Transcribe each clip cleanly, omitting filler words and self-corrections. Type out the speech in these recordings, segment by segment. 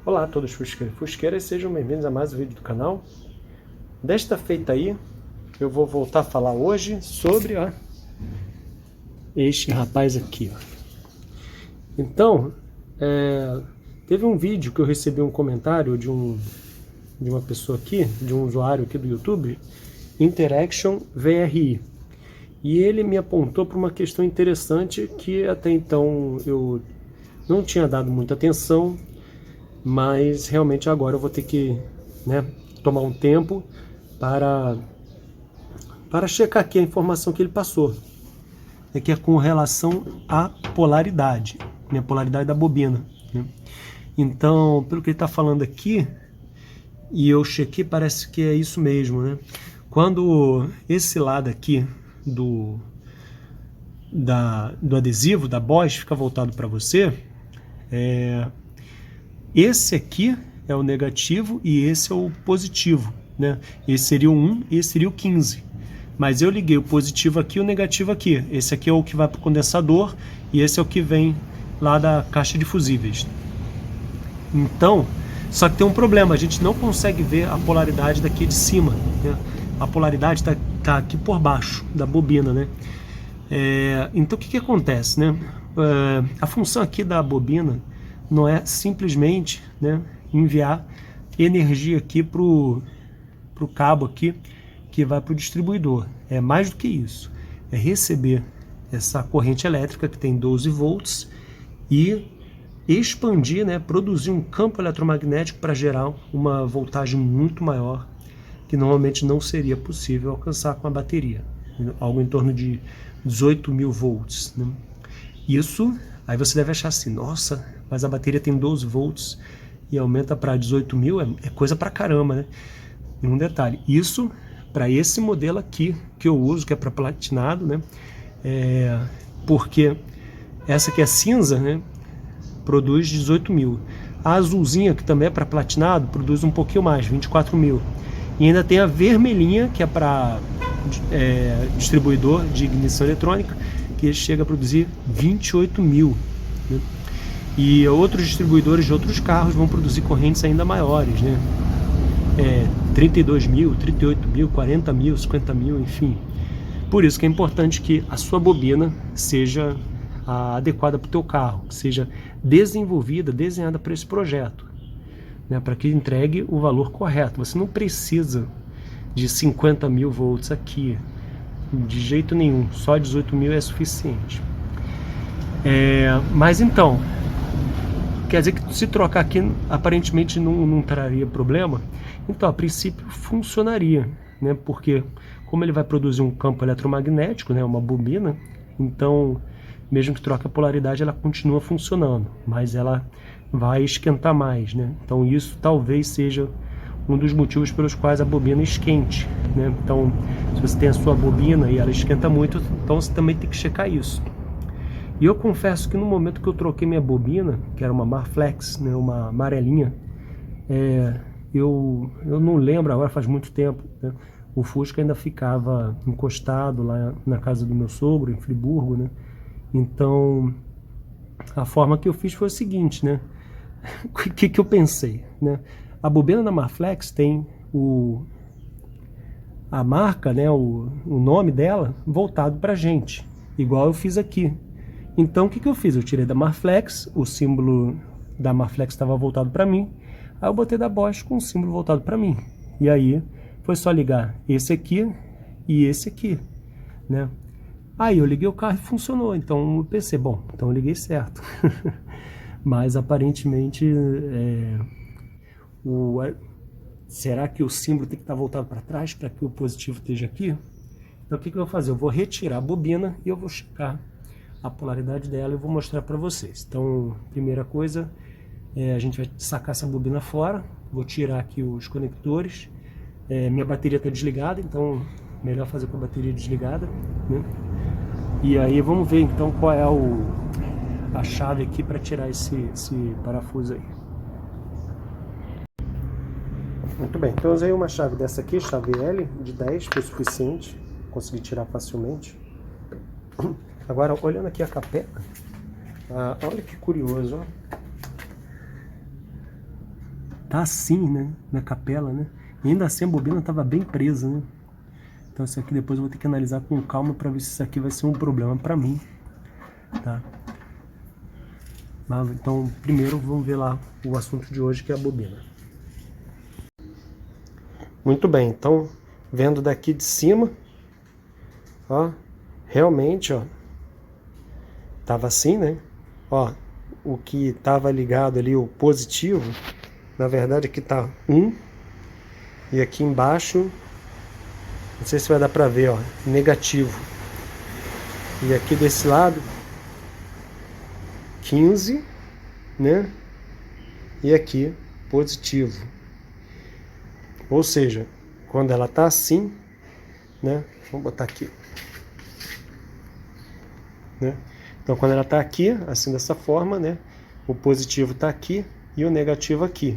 Olá a todos fusqueiros e fusqueiras, sejam bem-vindos a mais um vídeo do canal. Desta feita aí, eu vou voltar a falar hoje sobre este rapaz aqui. Então, teve um vídeo que eu recebi um comentário de uma pessoa aqui, de um usuário aqui do YouTube, Interaction VRI. E ele me apontou para uma questão interessante que até então eu não tinha dado muita atenção, mas realmente agora eu vou ter que tomar um tempo para checar aqui a informação que ele passou, que é com relação à polaridade, a polaridade da bobina. Então, pelo que ele está falando aqui, e eu chequei, parece que é isso mesmo, Quando esse lado aqui do adesivo, da Bosch, fica voltado para você, esse aqui é o negativo e esse é o positivo, Esse seria o 1 e esse seria o 15. Mas eu liguei o positivo aqui e o negativo aqui. Esse aqui é o que vai para o condensador e esse é o que vem lá da caixa de fusíveis. Então, só que tem um problema, a gente não consegue ver a polaridade daqui de cima, A polaridade tá aqui por baixo da bobina, Então o que acontece, A função aqui da bobina não é simplesmente enviar energia aqui para o cabo aqui que vai para o distribuidor. É mais do que isso. É receber essa corrente elétrica que tem 12 volts e expandir, produzir um campo eletromagnético para gerar uma voltagem muito maior, que normalmente não seria possível alcançar com a bateria. Algo em torno de 18.000 volts. Isso, aí você deve achar assim, nossa, mas a bateria tem 12 volts e aumenta para 18.000, é coisa pra caramba, E um detalhe, isso para esse modelo aqui que eu uso, que é para platinado, porque essa aqui é cinza, produz 18.000. A azulzinha, que também é para platinado, produz um pouquinho mais, 24.000. E ainda tem a vermelhinha, que é para distribuidor de ignição eletrônica, que chega a produzir 28.000. E outros distribuidores de outros carros vão produzir correntes ainda maiores, 32.000, 38.000, 40.000, 50.000, enfim. Por isso que é importante que a sua bobina seja adequada para o teu carro, que seja desenvolvida, desenhada para esse projeto, para que entregue o valor correto. Você não precisa de 50.000 volts aqui, de jeito nenhum, só 18.000 é suficiente. Mas então, quer dizer que se trocar aqui aparentemente não traria problema. Então, a princípio funcionaria, porque como ele vai produzir um campo eletromagnético, uma bobina, então mesmo que troque a polaridade, ela continua funcionando, mas ela vai esquentar mais, Então isso talvez seja um dos motivos pelos quais a bobina esquente, Então, se você tem a sua bobina e ela esquenta muito, então você também tem que checar isso. E eu confesso que no momento que eu troquei minha bobina, que era uma Marflex, uma amarelinha, eu não lembro, agora faz muito tempo, o Fusca ainda ficava encostado lá na casa do meu sogro, em Friburgo, Então, a forma que eu fiz foi o seguinte, O que eu pensei, A bobina da Marflex tem a marca, o nome dela voltado pra gente, igual eu fiz aqui. Então, o que eu fiz? Eu tirei da Marflex, o símbolo da Marflex estava voltado para mim, aí eu botei da Bosch com o símbolo voltado para mim. E aí, foi só ligar esse aqui e esse aqui, Aí eu liguei o carro e funcionou, então eu pensei, bom, então eu liguei certo. Mas aparentemente, será que o símbolo tem que estar voltado para trás para que o positivo esteja aqui? Então o que eu vou fazer? Eu vou retirar a bobina e eu vou checar a polaridade dela e eu vou mostrar para vocês. Então, primeira coisa, a gente vai sacar essa bobina fora, vou tirar aqui os conectores. Minha bateria está desligada, então melhor fazer com a bateria desligada, E aí vamos ver então qual é a chave aqui para tirar esse parafuso aí. Muito bem, então eu usei uma chave dessa aqui, chave L de 10, foi suficiente, consegui tirar facilmente. Agora, olhando aqui a capela, olha que curioso, tá assim, né, na capela, né? E ainda assim a bobina estava bem presa, né? Então isso aqui depois eu vou ter que analisar com calma para ver se isso aqui vai ser um problema para mim, tá? Então primeiro vamos ver lá o assunto de hoje, que é a bobina. Muito bem, então vendo daqui de cima, ó, realmente, ó, tava assim, né? Ó, o que tava ligado ali, o positivo, na verdade aqui tá 1, e aqui embaixo, não sei se vai dar pra ver, ó, negativo. E aqui desse lado, 15, né? E aqui, positivo. Ou seja, quando ela tá assim, né? Vamos botar aqui, né? Então, quando ela tá aqui, assim dessa forma, né? O positivo tá aqui e o negativo aqui.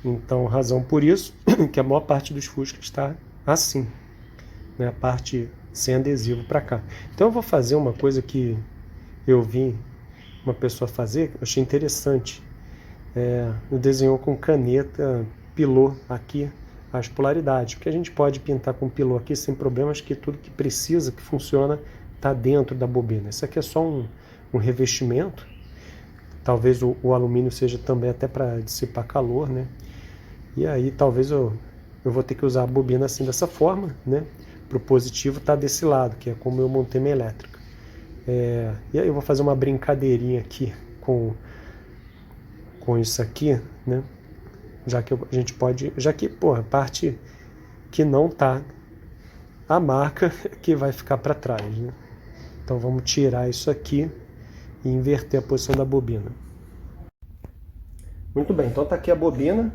Então, razão por isso que a maior parte dos Fuscas está assim, né? A parte sem adesivo para cá. Então, eu vou fazer uma coisa que eu vi uma pessoa fazer, eu achei interessante. Eu desenhou com caneta, pilou aqui as polaridades, porque a gente pode pintar com pilô aqui sem problemas, que tudo que precisa, que funciona, está dentro da bobina. Isso aqui é só um revestimento, talvez o alumínio seja também até para dissipar calor, né? E aí talvez eu vou ter que usar a bobina assim dessa forma, né? Para o positivo tá desse lado, que é como eu montei minha elétrica. E aí eu vou fazer uma brincadeirinha aqui com isso aqui, né? Já que a gente pode, já que, pô, a parte que não tá a marca que vai ficar para trás, né? Então vamos tirar isso aqui e inverter a posição da bobina. Muito bem, então tá aqui a bobina,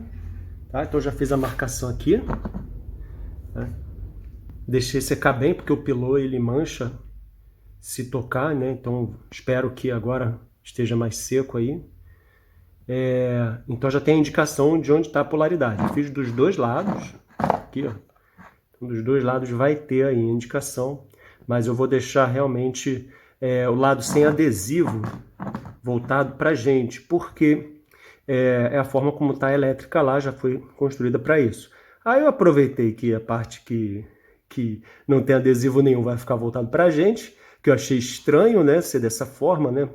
tá? Então eu já fiz a marcação aqui, né? Deixei secar bem, porque o pilô ele mancha se tocar, né? Então espero que agora esteja mais seco aí. Então já tem a indicação de onde está a polaridade. Eu fiz dos dois lados, aqui, ó. Então, dos dois lados vai ter aí a indicação, mas eu vou deixar realmente o lado sem adesivo voltado para a gente, porque é a forma como está a elétrica lá, já foi construída para isso. Aí eu aproveitei que a parte que não tem adesivo nenhum vai ficar voltado para a gente, que eu achei estranho, né, ser dessa forma, né?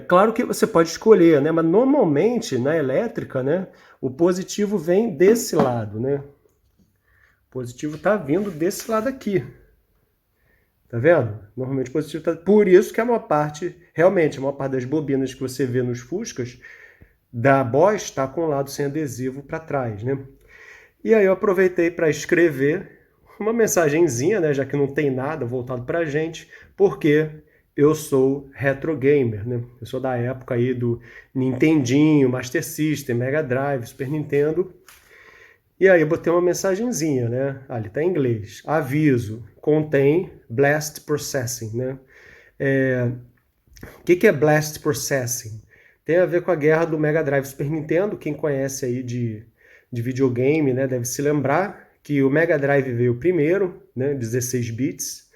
Claro que você pode escolher, né? Mas normalmente na elétrica, né, o positivo vem desse lado, né? O positivo está vindo desse lado aqui. Tá vendo? Normalmente o positivo tá... Por isso que a maior parte, realmente, a maior parte das bobinas que você vê nos Fuscas da Bosch está com o lado sem adesivo para trás, né? E aí eu aproveitei para escrever uma mensagenzinha, né, já que não tem nada voltado para a gente, porque eu sou retro gamer, né? Eu sou da época aí do Nintendinho, Master System, Mega Drive, Super Nintendo. E aí eu botei uma mensagenzinha, né? Ali tá em inglês. Aviso, contém Blast Processing, né? O que é Blast Processing? Tem a ver com a guerra do Mega Drive Super Nintendo. Quem conhece aí de videogame, né, deve se lembrar que o Mega Drive veio primeiro, né, 16 bits,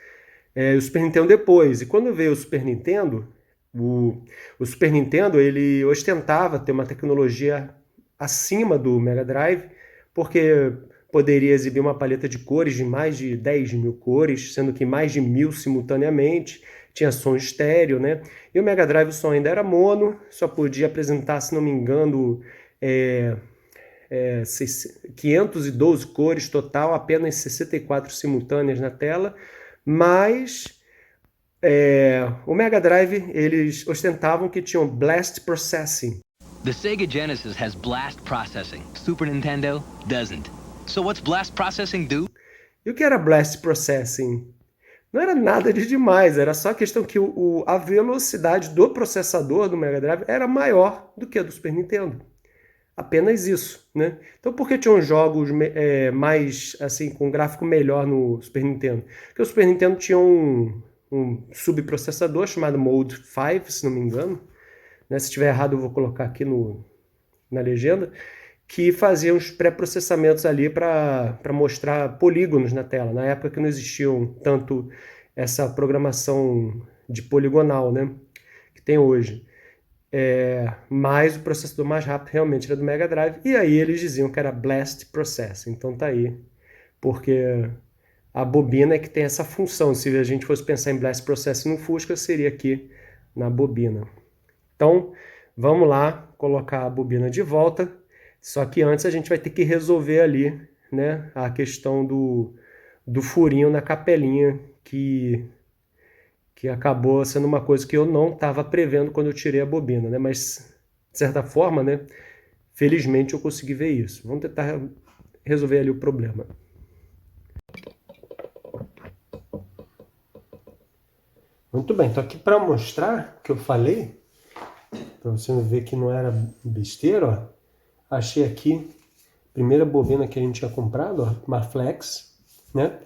e o Super Nintendo depois. E quando veio o Super Nintendo, o Super Nintendo ele ostentava ter uma tecnologia acima do Mega Drive, porque poderia exibir uma paleta de cores de mais de 10 mil cores, sendo que mais de 1000 simultaneamente, tinha som estéreo, né? E o Mega Drive o som ainda era mono, só podia apresentar, se não me engano, 512 cores total, apenas 64 simultâneas na tela, mas o Mega Drive eles ostentavam que tinham Blast Processing. The Sega Genesis has blast processing. Super Nintendo doesn't. So what's blast processing do? E o que era Blast Processing? Não era nada de demais, era só a questão que a velocidade do processador do Mega Drive era maior do que a do Super Nintendo. Apenas isso, né? Então por que tinham jogos mais, assim, com gráfico melhor no Super Nintendo? Porque o Super Nintendo tinha um subprocessador chamado Mode 5, se não me engano, né? Se estiver errado eu vou colocar aqui na legenda, que fazia uns pré-processamentos ali para mostrar polígonos na tela, na época que não existiam tanto essa programação de poligonal, né, que tem hoje. mas o processador mais rápido realmente era do Mega Drive, e aí eles diziam que era Blast Processing. Então tá aí, porque a bobina é que tem essa função. Se a gente fosse pensar em Blast Processing no Fusca, seria aqui na bobina. Então, vamos lá colocar a bobina de volta, só que antes a gente vai ter que resolver ali, né, a questão do furinho na capelinha, que acabou sendo uma coisa que eu não estava prevendo quando eu tirei a bobina, né? Mas, de certa forma, né, felizmente eu consegui ver isso. Vamos tentar resolver ali o problema. Muito bem, então aqui para mostrar o que eu falei, para você ver que não era besteira, ó, achei aqui a primeira bobina que a gente tinha comprado, ó, uma Flex, né?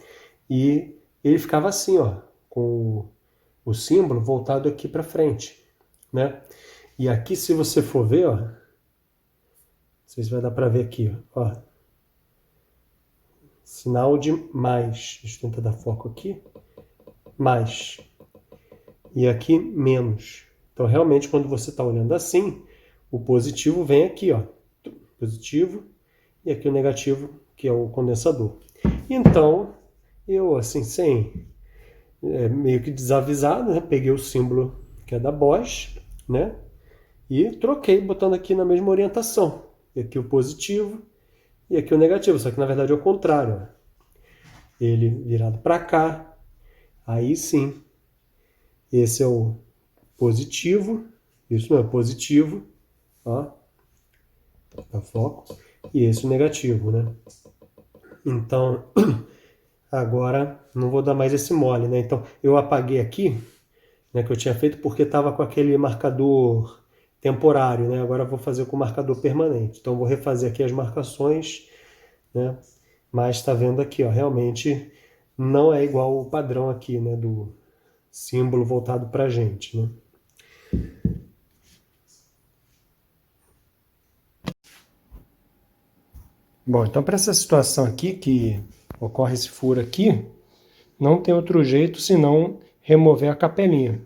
E ele ficava assim, ó, com o símbolo voltado aqui para frente, né? E aqui, se você for ver, ó, não sei se vai dar para ver aqui, ó, sinal de mais. Deixa eu tentar dar foco aqui. Mais. E aqui, menos. Então, realmente, quando você está olhando assim, o positivo vem aqui, ó, positivo, e aqui o negativo, que é o condensador. Então, eu, assim, meio que desavisado, né, peguei o símbolo que é da Bosch, né, e troquei, botando aqui na mesma orientação. E aqui o positivo e aqui o negativo, só que na verdade é o contrário. Ó. Ele virado para cá, aí sim, esse é o positivo, isso não é positivo, ó, dá foco, e esse é o negativo, né? Então, agora não vou dar mais esse mole, né? Então, eu apaguei aqui, né, que eu tinha feito porque estava com aquele marcador temporário, né? Agora eu vou fazer com marcador permanente. Então, vou refazer aqui as marcações, né? Mas está vendo aqui, ó, realmente não é igual o padrão aqui, né, do símbolo voltado para a gente, né? Bom, então para essa situação aqui, que ocorre esse furo aqui, não tem outro jeito senão remover a capelinha.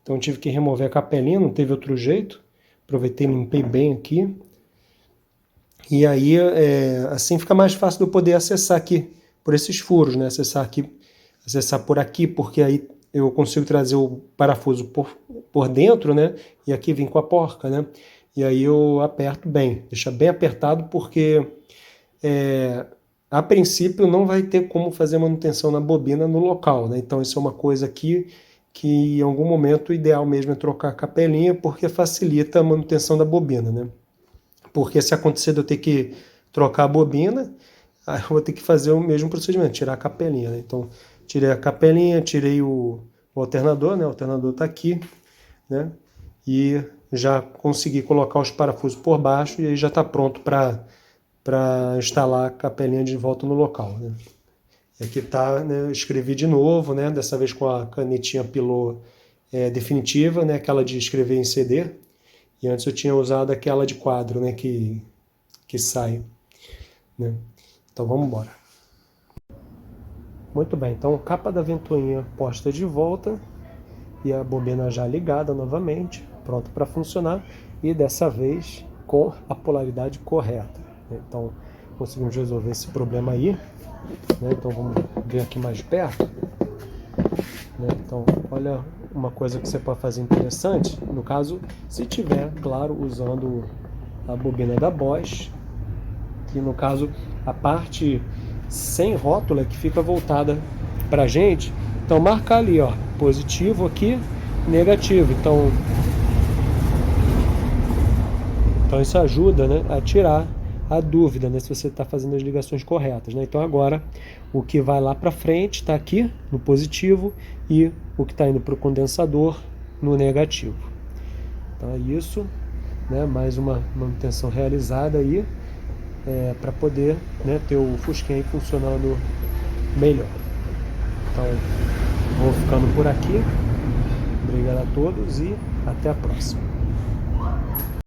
Então eu tive que remover a capelinha, não teve outro jeito. Aproveitei e limpei bem aqui. E aí, assim fica mais fácil de eu poder acessar aqui por esses furos, né? Acessar por aqui, porque aí eu consigo trazer o parafuso por dentro, né? E aqui vem com a porca, né? E aí eu aperto bem, deixa bem apertado, porque a princípio não vai ter como fazer manutenção na bobina no local, né? Então isso é uma coisa aqui que em algum momento o ideal mesmo é trocar a capelinha, porque facilita a manutenção da bobina, né? Porque se acontecer de eu ter que trocar a bobina, aí eu vou ter que fazer o mesmo procedimento, tirar a capelinha, né? Então tirei a capelinha, tirei o alternador, né? O alternador está aqui, né? E já consegui colocar os parafusos por baixo e aí já está pronto para instalar a capelinha de volta no local, né? E aqui tá, né, eu escrevi de novo, né, dessa vez com a canetinha Pilot definitiva, né, aquela de escrever em CD, e antes eu tinha usado aquela de quadro, né, que sai, né? Então vamos embora. Muito bem, então capa da ventoinha posta de volta e a bobina já ligada novamente, pronto para funcionar, e dessa vez com a polaridade correta. Então conseguimos resolver esse problema aí, né? Então vamos ver aqui mais perto, né? Então olha uma coisa que você pode fazer interessante, no caso, se tiver, claro, usando a bobina da Bosch, que no caso a parte sem rótula que fica voltada para a gente. Então marcar ali, ó, positivo aqui, negativo. Então isso ajuda, né, a tirar a dúvida, né, se você está fazendo as ligações corretas, né? Então agora o que vai lá para frente está aqui no positivo e o que está indo para o condensador no negativo. Então é isso, né? Mais uma manutenção realizada aí para poder, né, ter o Fusquinha aí funcionando melhor. Então vou ficando por aqui. Obrigado a todos e até a próxima.